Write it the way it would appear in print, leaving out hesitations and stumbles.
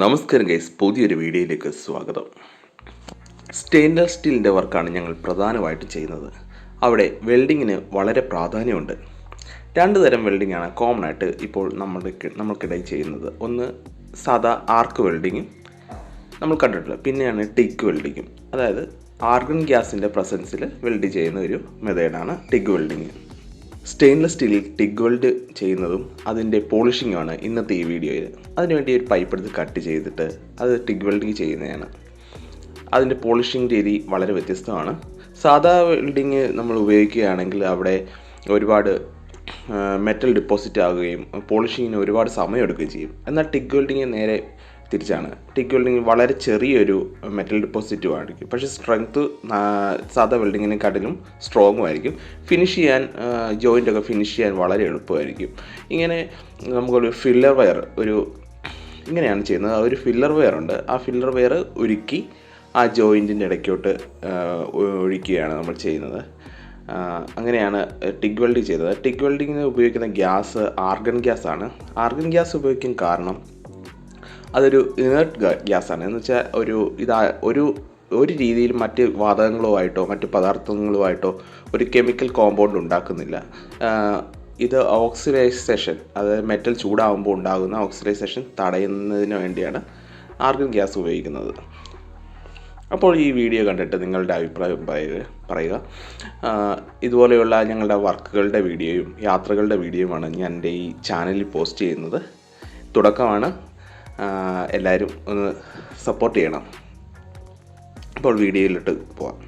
നമസ്കാരം ഗൈസ്, പുതിയൊരു വീഡിയോയിലേക്ക് സ്വാഗതം. സ്റ്റെയിൻലെസ് സ്റ്റീലിൻ്റെ വർക്കാണ് ഞങ്ങൾ പ്രധാനമായിട്ടും ചെയ്യുന്നത്. അവിടെ വെൽഡിങ്ങിന് വളരെ പ്രാധാന്യമുണ്ട്. രണ്ട് തരം വെൽഡിങ്ങാണ് കോമൺ ആയിട്ട് ഇപ്പോൾ നമ്മൾക്കിടയിൽ ചെയ്യുന്നത്. ഒന്ന് സാധാ ആർക്ക് വെൽഡിങ്ങും നമ്മൾ കണ്ടിട്ടില്ല, പിന്നെയാണ് ടിഗ് വെൽഡിങ്ങും. അതായത് ആർഗൺ ഗ്യാസിൻ്റെ പ്രസൻസിൽ വെൽഡ് ചെയ്യുന്ന ഒരു മെത്തേഡാണ് ടിഗ് വെൽഡിങ്. സ്റ്റെയിൻലെസ് സ്റ്റീലിൽ ടിഗ് വെൽഡ് ചെയ്യുന്നതും അതിൻ്റെ പോളിഷിങ്ങുമാണ് ഇന്നത്തെ ഈ വീഡിയോയിൽ. അതിനുവേണ്ടി ഒരു പൈപ്പ് എടുത്ത് കട്ട് ചെയ്തിട്ട് അത് ടിഗ് വെൽഡിങ് ചെയ്യുന്നതാണ്. അതിൻ്റെ പോളിഷിങ് രീതി വളരെ വ്യത്യസ്തമാണ്. സാധാ വെൽഡിങ് നമ്മൾ ഉപയോഗിക്കുകയാണെങ്കിൽ അവിടെ ഒരുപാട് മെറ്റൽ ഡിപ്പോസിറ്റ് ആകുകയും പോളിഷിങ്ങിന് ഒരുപാട് സമയമെടുക്കുകയും ചെയ്യും. എന്നാൽ ടിഗ് വെൽഡിങ് നേരെ തിരിച്ചാണ്. ടിഗ് വെൽഡിങ് വളരെ ചെറിയൊരു മെറ്റൽ ഡിപ്പോസിറ്റും ആയിരിക്കും, പക്ഷേ സ്ട്രെങ്ത്ത് സാധാ വെൽഡിങ്ങിനെക്കാട്ടിലും സ്ട്രോങ്ങും ആയിരിക്കും. ഫിനിഷ് ചെയ്യാൻ ജോയിൻ്റൊക്കെ ഫിനിഷ് ചെയ്യാൻ വളരെ എളുപ്പമായിരിക്കും. ഇങ്ങനെ നമുക്കൊരു ഫില്ലർ വയർ ഇങ്ങനെയാണ് ചെയ്യുന്നത്. ഒരു ഫില്ലർ വയർ ഉണ്ട്. ആ ഫില്ലർ വയർ ഉരുക്കി ആ ജോയിൻറ്റിൻ്റെ ഇടയ്ക്കോട്ട് ഒഴിക്കുകയാണ് നമ്മൾ ചെയ്യുന്നത്. അങ്ങനെയാണ് ടിഗ് വെൽഡിങ് ചെയ്തത്. ടിഗ് വെൽഡിങ്ങിന് ഉപയോഗിക്കുന്ന ഗ്യാസ് ആർഗൺ ഗ്യാസാണ്. ആർഗൺ ഗ്യാസ് ഉപയോഗിക്കാൻ കാരണം അതൊരു ഇനേർട്ട് ഗ്യാസാണ്. എന്ന് വെച്ചാൽ ഒരു രീതിയിൽ മറ്റ് വാതകങ്ങളുമായിട്ടോ മറ്റ് പദാർത്ഥങ്ങളുമായിട്ടോ ഒരു കെമിക്കൽ കോമ്പൗണ്ട് ഉണ്ടാക്കുന്നില്ല. ഇത് ഓക്സിഡൈസേഷൻ, അതായത് മെറ്റൽ ചൂടാകുമ്പോൾ ഉണ്ടാകുന്ന ഓക്സിഡൈസേഷൻ തടയുന്നതിന് വേണ്ടിയാണ് ആർഗൺ ഗ്യാസ് ഉപയോഗിക്കുന്നത്. അപ്പോൾ ഈ വീഡിയോ കണ്ടിട്ട് നിങ്ങളുടെ അഭിപ്രായം പറയുക. ഇതുപോലെയുള്ള ഞങ്ങളുടെ വർക്കുകളുടെ വീഡിയോയും യാത്രകളുടെ വീഡിയോയുമാണ് ഞാൻ എൻ്റെ ഈ ചാനലിൽ പോസ്റ്റ് ചെയ്യുന്നത്. തുടക്കമാണ്. എല്ലാവരും ഒന്ന് സപ്പോർട്ട് ചെയ്യണം. അപ്പോൾ വീഡിയോയിലിട്ട് പോവാം.